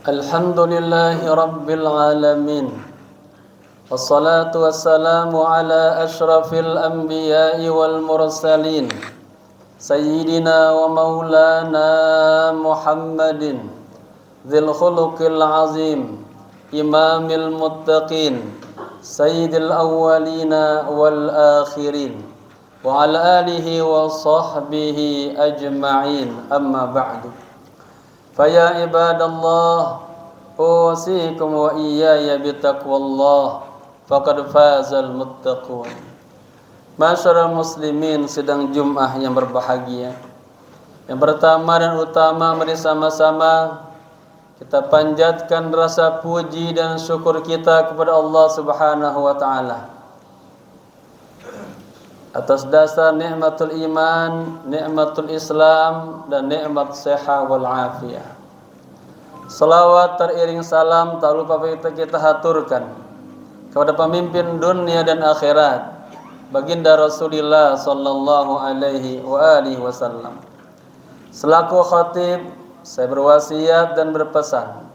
Alhamdulillahi Rabbil Alamin. Wassalatu wassalamu ala ashrafil anbiya'i wal mursalin Sayyidina wa maulana Muhammadin Dzil khuluqil azim Imamil muttaqin Sayyidil awwalina wal akhirin Wa ala alihi wa sahbihi ajma'in. Amma ba'du. Faya ibadallah, usikum wa iyaya bitaqwallah, faqad fazal muttaqun. Masyarul muslimin, sedang Jum'ah yang berbahagia. Yang pertama dan utama, mari sama-sama kita panjatkan rasa puji dan syukur kita kepada Allah Subhanahu wa taala atas dasar nikmatul iman, nikmatul Islam, dan nikmat sehat wal afiyah. Salawat teriring salam tak lupa kita haturkan kepada pemimpin dunia dan akhirat, baginda Rasulullah sallallahu alaihi wa alihi wasallam. Selaku khatib, saya berwasiat dan berpesan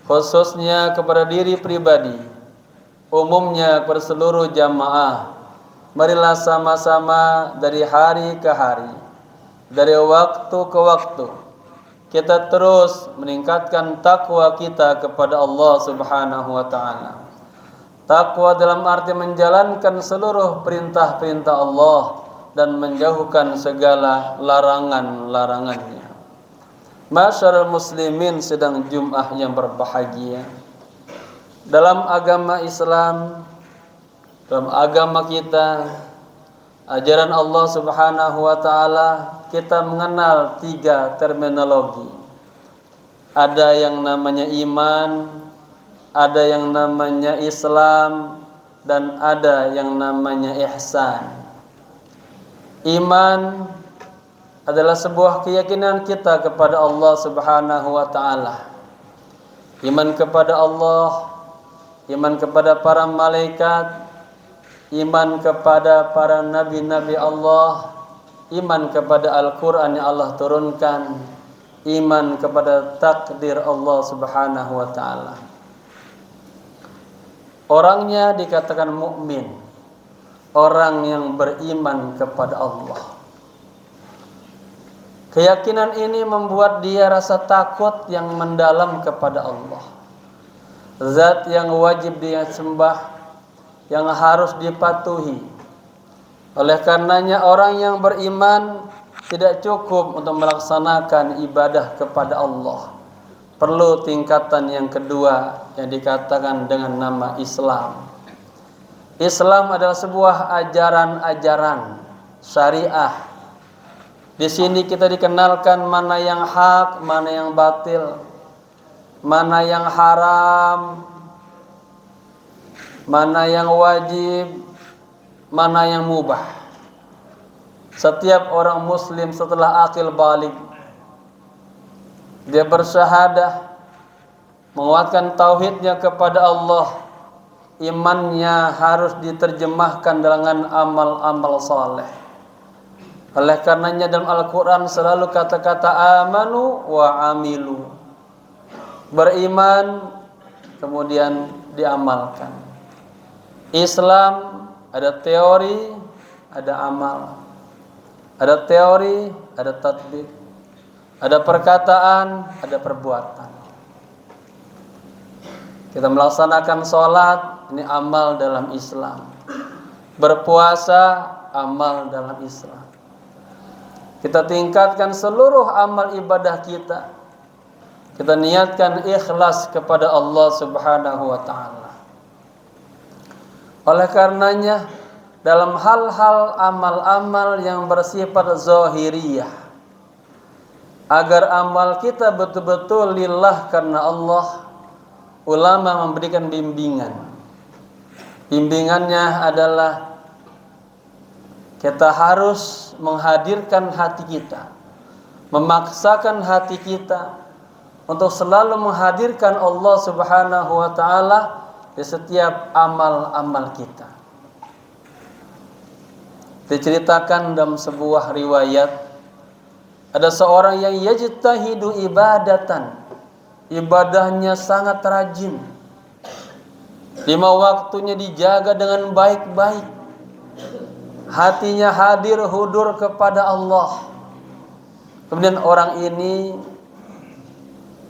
khususnya kepada diri pribadi, umumnya kepada seluruh jamaah. Marilah sama-sama dari hari ke hari, dari waktu ke waktu, kita terus meningkatkan takwa kita kepada Allah Subhanahu wa taala. Takwa dalam arti menjalankan seluruh perintah-perintah Allah dan menjauhkan segala larangan-larangannya. Masyarul muslimin, sedang Jum'ah yang berbahagia. Dalam agama Islam, dalam agama kita, ajaran Allah Subhanahu wa taala, kita mengenal 3 terminologi. Ada yang namanya iman, ada yang namanya Islam, dan ada yang namanya ihsan. Iman adalah sebuah keyakinan kita kepada Allah Subhanahu wa taala. Iman kepada Allah, iman kepada para malaikat, iman kepada para nabi-nabi Allah, iman kepada Al-Quran yang Allah turunkan, iman kepada takdir Allah Subhanahu wa ta'ala. Orangnya dikatakan mukmin, orang yang beriman kepada Allah. Keyakinan ini membuat dia rasa takut yang mendalam kepada Allah, zat yang wajib dia sembah, yang harus dipatuhi. Oleh karenanya orang yang beriman tidak cukup untuk melaksanakan ibadah kepada Allah. Perlu tingkatan yang kedua yang dikatakan dengan nama Islam. Islam adalah sebuah ajaran-ajaran syariah. Di sini kita dikenalkan mana yang hak, mana yang batil, mana yang haram, mana yang wajib, mana yang mubah. Setiap orang muslim setelah akil balik, dia bersyahadah, menguatkan tauhidnya kepada Allah, imannya harus diterjemahkan dengan amal-amal saleh. Oleh karenanya dalam Al-Quran selalu kata-kata amanu wa amilu, beriman kemudian diamalkan. Islam ada teori, ada amal. Ada teori, ada tatbik. Ada perkataan, ada perbuatan. Kita melaksanakan sholat, ini amal dalam Islam. Berpuasa, amal dalam Islam. Kita tingkatkan seluruh amal ibadah kita. Kita niatkan ikhlas kepada Allah Subhanahu wa ta'ala. Oleh karenanya dalam hal-hal amal-amal yang bersifat zahiriyah, agar amal kita betul-betul lillah karena Allah, ulama memberikan bimbingan. Bimbingannya adalah kita harus menghadirkan hati kita, memaksakan hati kita untuk selalu menghadirkan Allah Subhanahu wa ta'ala di setiap amal-amal kita. Diceritakan dalam sebuah riwayat, ada seorang yang yajtahidu ibadatan, ibadahnya sangat rajin, 5 waktunya dijaga dengan baik-baik, hatinya hadir hudur kepada Allah. Kemudian orang ini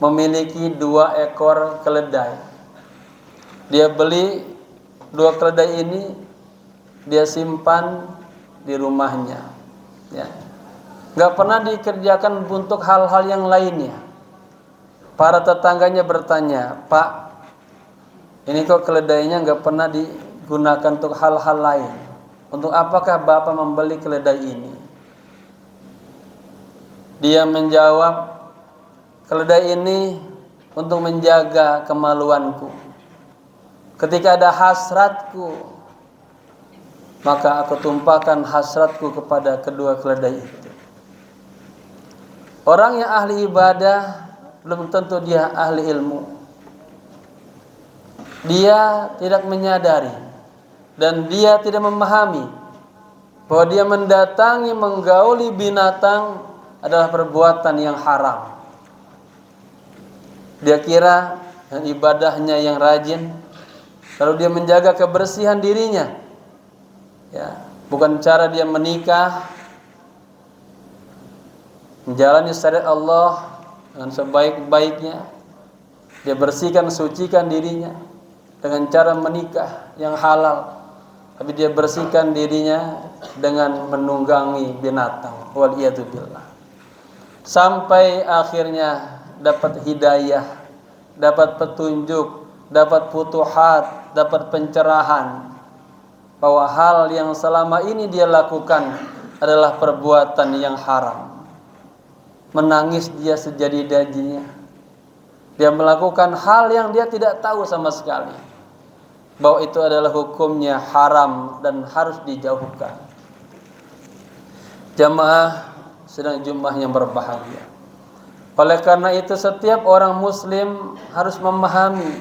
memiliki 2 ekor keledai. Dia beli 2 keledai ini, dia simpan di rumahnya, ya. Nggak pernah dikerjakan untuk hal-hal yang lainnya. Para tetangganya bertanya, "Pak, ini kok keledainya nggak pernah digunakan untuk hal-hal lain. Untuk apakah Bapak membeli keledai ini?" Dia menjawab, "Keledai ini untuk menjaga kemaluanku. Ketika ada hasratku, maka aku tumpahkan hasratku kepada kedua keledai itu." Orang yang ahli ibadah belum tentu dia ahli ilmu. Dia tidak menyadari dan dia tidak memahami bahwa dia mendatangi, menggauli binatang adalah perbuatan yang haram. Dia kira yang ibadahnya yang rajin, lalu dia menjaga kebersihan dirinya, ya, bukan cara dia menikah, menjalani syariat Allah dengan sebaik-baiknya. Dia bersihkan, sucikan dirinya dengan cara menikah yang halal, tapi dia bersihkan dirinya dengan menunggangi binatang. Waliyadzubillah. Sampai akhirnya dapat hidayah, dapat petunjuk, dapat futuhat, dapat pencerahan bahwa hal yang selama ini dia lakukan adalah perbuatan yang haram. Menangis dia sejadi-jadinya. Dia melakukan hal yang dia tidak tahu sama sekali, bahwa itu adalah hukumnya haram dan harus dijauhkan. Jamaah sedang Jumat yang berbahagia. Oleh karena itu setiap orang muslim harus memahami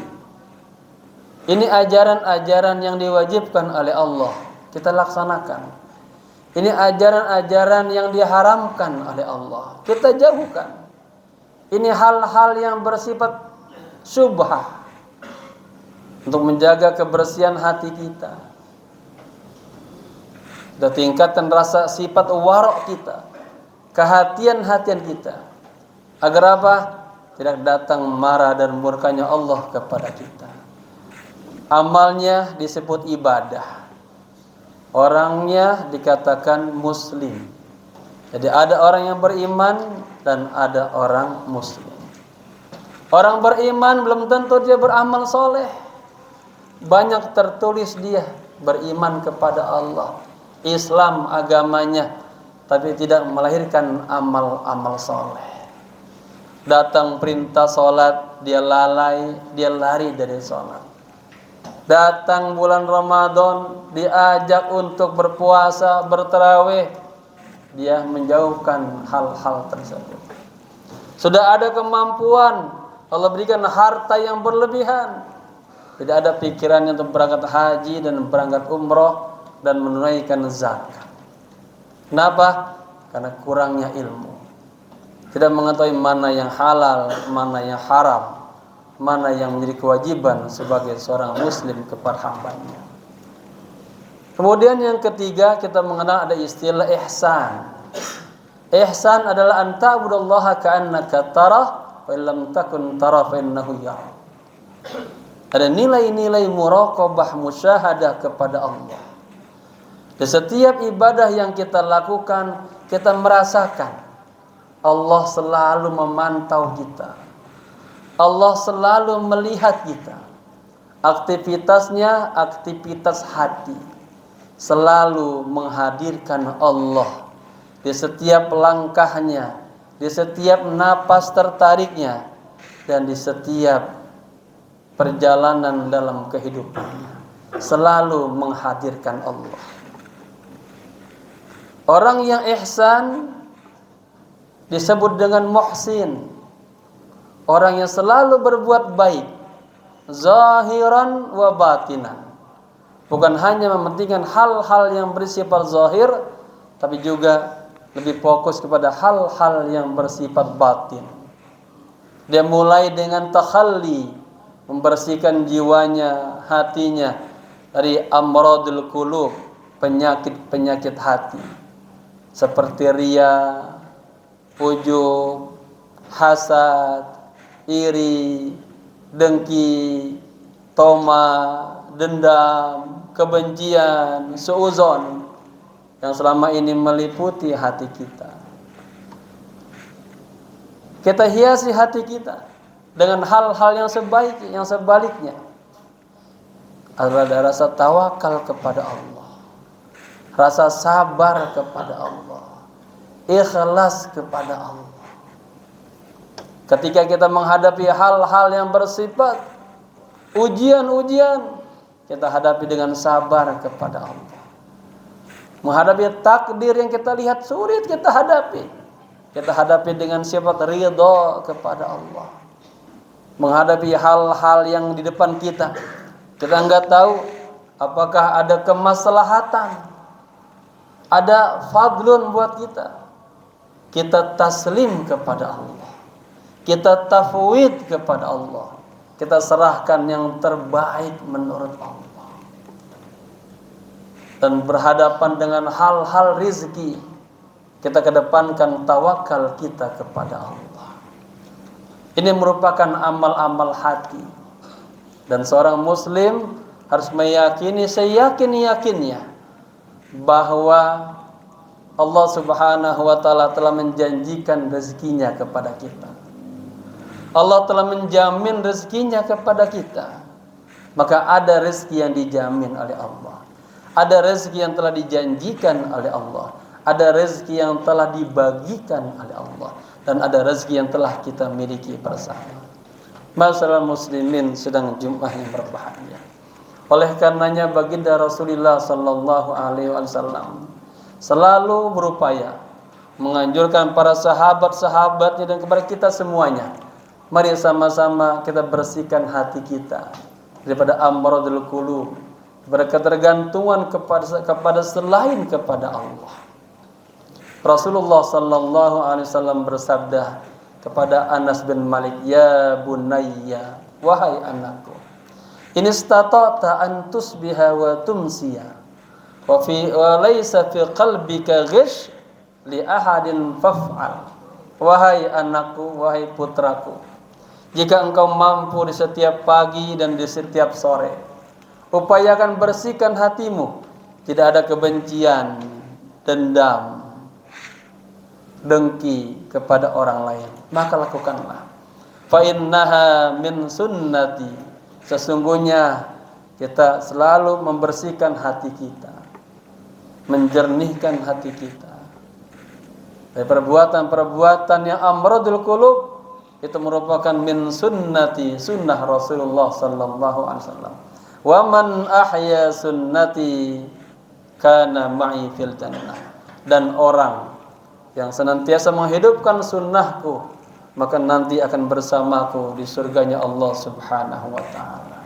ini ajaran-ajaran yang diwajibkan oleh Allah, kita laksanakan. Ini ajaran-ajaran yang diharamkan oleh Allah, kita jauhkan. Ini hal-hal yang bersifat syubhah untuk menjaga kebersihan hati kita, dan tingkatkan rasa sifat warok kita, kehatian-hatian kita, agar apa? Tidak datang marah dan murkanya Allah kepada kita. Amalnya disebut ibadah, orangnya dikatakan muslim. Jadi ada orang yang beriman dan ada orang muslim. Orang beriman belum tentu dia beramal soleh. Banyak tertulis dia beriman kepada Allah, Islam agamanya, tapi tidak melahirkan amal-amal soleh. Datang perintah sholat, dia lalai, dia lari dari sholat. Datang bulan Ramadan, diajak untuk berpuasa, bertarawih, dia menjauhkan hal-hal tersebut. Sudah ada kemampuan, Allah berikan harta yang berlebihan, tidak ada pikirannya untuk berangkat haji dan berangkat umroh dan menunaikan zakat. Kenapa? Karena kurangnya ilmu. Tidak mengetahui mana yang halal, mana yang haram, mana yang menjadi kewajiban sebagai seorang muslim kepada hambanya. Kemudian yang ketiga, kita mengenal ada istilah ihsan. Ihsan adalah an ta'budallaha ka'annaka tarah wa illam takun tarah fa innahu yarah. Ada nilai-nilai muraqabah, musyahadah kepada Allah. Di setiap ibadah yang kita lakukan, kita merasakan Allah selalu memantau kita. Allah selalu melihat kita. Aktivitasnya aktivitas hati, selalu menghadirkan Allah di setiap langkahnya, di setiap napas tertariknya, dan di setiap perjalanan dalam kehidupannya. Selalu menghadirkan Allah. Orang yang ihsan disebut dengan muhsin. Orang yang selalu berbuat baik, zahiran wa batinan. Bukan hanya mementingkan hal-hal yang bersifat zahir, tapi juga lebih fokus kepada hal-hal yang bersifat batin. Dia mulai dengan takhalli, membersihkan jiwanya, hatinya dari amradul qulub, penyakit-penyakit hati seperti riya, ujub, hasad, iri, dengki, toma, dendam, kebencian, suuzon yang selama ini meliputi hati kita. Kita hiasi hati kita dengan hal-hal yang sebaliknya. Ada rasa tawakal kepada Allah, rasa sabar kepada Allah, ikhlas kepada Allah. Ketika kita menghadapi hal-hal yang bersifat ujian-ujian, kita hadapi dengan sabar kepada Allah. Menghadapi takdir yang kita lihat sulit, kita hadapi dengan sifat ridha kepada Allah. Menghadapi hal-hal yang di depan kita enggak tahu apakah ada kemaslahatan, ada fadlun buat kita. Kita taslim kepada Allah, kita tafwid kepada Allah, kita serahkan yang terbaik menurut Allah. Dan berhadapan dengan hal-hal rizki, kita kedepankan tawakal kita kepada Allah. Ini merupakan amal-amal hati. Dan seorang muslim harus meyakini seyakin-yakinnya bahwa Allah Subhanahu wa taala telah menjanjikan rezekinya kepada kita. Allah telah menjamin rezekinya kepada kita. Maka ada rezeki yang dijamin oleh Allah. Ada rezeki yang telah dijanjikan oleh Allah. Ada rezeki yang telah dibagikan oleh Allah. Dan ada rezeki yang telah kita miliki bersama. Masyaallah muslimin sedang Jumat yang berbahagia. Oleh karenanya baginda Rasulullah sallallahu alaihi wasallam selalu berupaya menganjurkan para sahabat-sahabatnya dan kepada kita semuanya. Mari sama-sama kita bersihkan hati kita daripada amradul qulub, daripada ketergantungan kepada selain kepada Allah. Rasulullah sallallahu alaihi wasallam bersabda kepada Anas bin Malik, "Ya bunayya, wahai anakku, in istata'ta an tusbiha wa tumsiya wa laysa fi qalbika ghish li ahadin faf'al." Wahai anakku, wahai putraku, jika engkau mampu di setiap pagi dan di setiap sore, upayakan bersihkan hatimu, tidak ada kebencian, dendam, dengki kepada orang lain, maka lakukanlah. Fa innaha min sunnati, sesungguhnya kita selalu membersihkan hati kita, menjernihkan hati kita dari perbuatan-perbuatan yang amradul qulub. Itu merupakan min sunnati, sunnah Rasulullah sallallahu alaihi wasallam. Wa man ahya sunnati kana ma'i fil jannah. Dan orang yang senantiasa menghidupkan sunnahku, maka nanti akan bersamaku di surganya Allah Subhanahu wa ta'ala.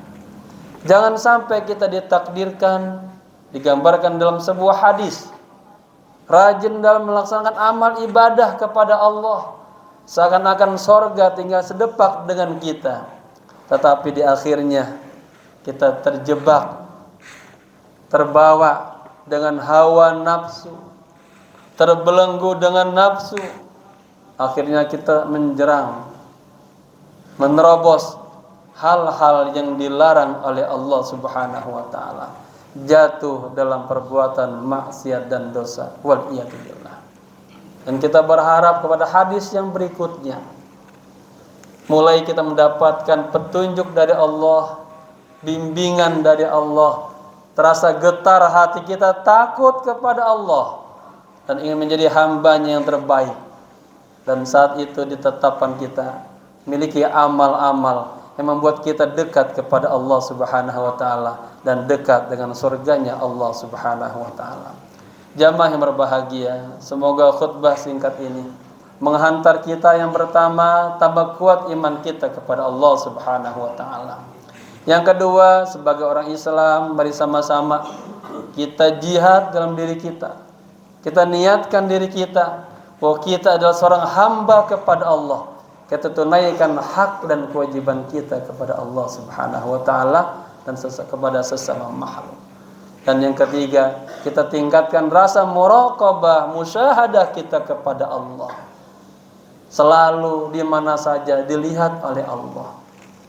Jangan sampai kita ditakdirkan, digambarkan dalam sebuah hadis, rajin dalam melaksanakan amal ibadah kepada Allah, seakan-akan sorga tinggal sedepak dengan kita, tetapi di akhirnya kita terjebak, terbawa dengan hawa nafsu, terbelenggu dengan nafsu. Akhirnya kita menjerang, menerobos hal-hal yang dilarang oleh Allah Subhanahu wa ta'ala, jatuh dalam perbuatan maksiat dan dosa. Wal iyadu billah. Dan kita berharap kepada hadis yang berikutnya, mulai kita mendapatkan petunjuk dari Allah, bimbingan dari Allah, terasa getar hati kita, takut kepada Allah dan ingin menjadi hambanya yang terbaik. Dan saat itu ditetapkan kita miliki amal-amal yang membuat kita dekat kepada Allah Subhanahu wa ta'ala dan dekat dengan surganya Allah Subhanahu wa ta'ala. Jamaah yang berbahagia, semoga khutbah singkat ini menghantar kita yang pertama, tambah kuat iman kita kepada Allah Subhanahu wa ta'ala. Yang kedua, sebagai orang Islam, mari sama-sama kita jihad dalam diri kita. Kita niatkan diri kita bahwa kita adalah seorang hamba kepada Allah kita tunaikan hak dan kewajiban kita kepada Allah Subhanahu wa taala dan kepada sesama makhluk. Dan yang ketiga, kita tingkatkan rasa muraqabah, musyahadah kita kepada Allah. Selalu di mana saja dilihat oleh Allah.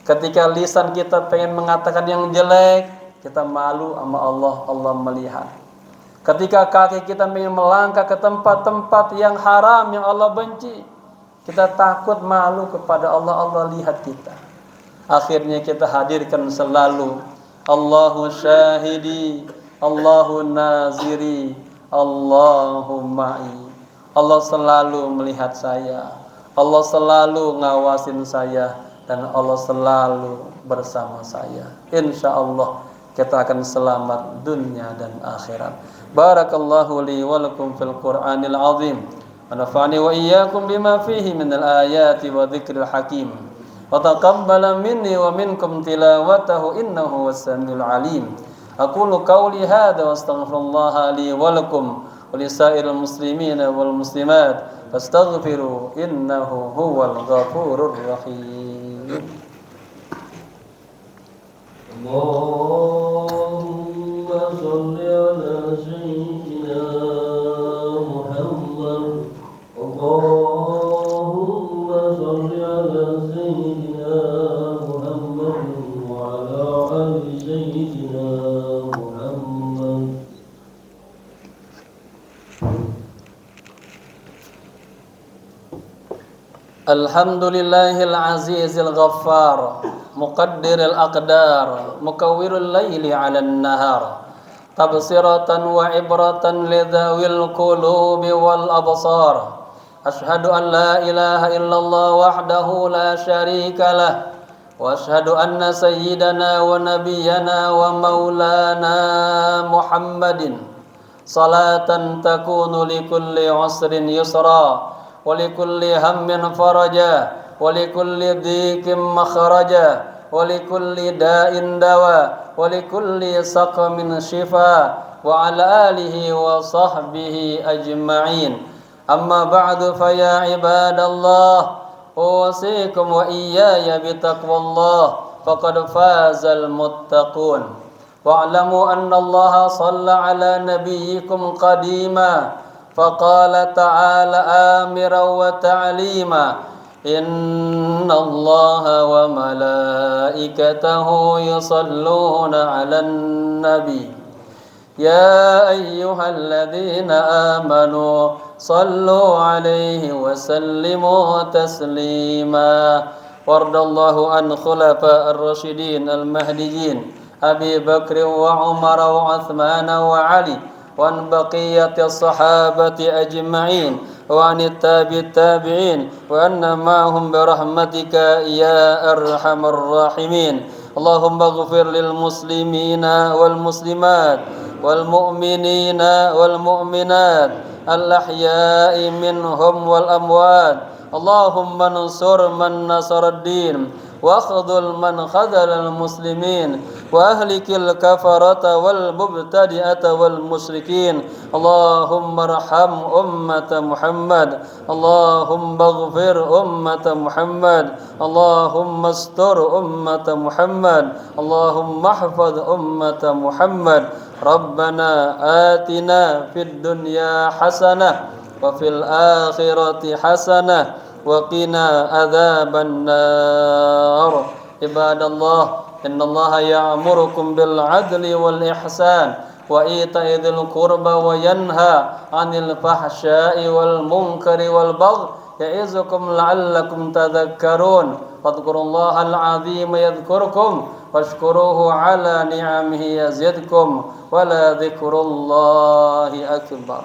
Ketika lisan kita pengen mengatakan yang jelek, kita malu sama Allah, Allah melihat. Ketika kaki kita ingin melangkah ke tempat-tempat yang haram, yang Allah benci, kita takut malu kepada Allah, Allah lihat kita. Akhirnya kita hadirkan selalu Allahu syahidi, Allahu naziri, Allahu ma'i. Allah selalu melihat saya, Allah selalu ngawasin saya, dan Allah selalu bersama saya. Insya Allah kita akan selamat dunia dan akhirat. Barakallahu li wa lakum fil Qur'anil azim. Wa nafa'ani wa iyyakum bima fihi minal ayati wa dzikril hakim. Wa taqabbala minni wa minkum tilawatahu innahu was-samiul alim. Aqulu qawli hadza wa astaghfirullaha li wa lakum wa lisairil muslimina wal muslimat fastaghfiru innahu huwal ghafurur rahim. Allahumma shalli ala sayyidina Muhammad. Allahumma shalli ala sayyidina Muhammad wa ala ali sayyidina Muhammad. Alhamdulillahil azizil ghaffar, muqaddiril aqdar, mukawwirul laili 'alan nahar, tabsiratan wa ibratan lidzawil qulubi wal absar. Ashhadu an la ilaha illallah wahdahu la syarika lah, wa ashhadu anna sayyidana wa nabiyyana wa maulana Muhammadin salatan takunu likulli usrin yusra wa likulli hammin faraja wa likulli dhikin makhraja wa likulli da'in dawa wa likulli saqamin shifa wa ala alihi wa sahbihi ajma'in. Amma ba'du fa ya ibadallah, usikum wa iyaya bitaqwallah faqad fazal muttaqun. Wa'lamu anna Allah shalla ala nabiyyikum qadima فقال تعالى آمرا وتعليما إن الله وملائكته يصلون على النبي يا أيها الذين آمنوا صلوا عليه وسلموا تسليما. وارض الله عن خلفاء الراشدين المهديين أبي بكر وعمر وعثمان وعلي وعن بقية الصحابة أجمعين وعن التابعين وأن معهم برحمتك يا أرحم الراحمين. اللهم اغفر للمسلمين والمسلمات والمؤمنين والمؤمنات الأحياء منهم والأموات. اللهم انصر من نصر الدين واخذل من خذل المسلمين وأهلك الكفرة والمبتدئة والمشركين. اللهم ارحم أمة محمد، اللهم اغفر أمة محمد، اللهم استر أمة محمد، اللهم احفظ أمة محمد. ربنا آتنا في الدنيا حسنة وفي الآخرة حسنة وقنا عذاب النار. عباد الله، إن الله يأمركم بالعدل والإحسان وإيتاء ذي القربى وينهى عن الفحشاء والمنكر والبغي يعظكم لعلكم تذكرون. فاذكروا الله العظيم يذكركم واشكروه على نعمه يزدكم ولذكر الله أكبر.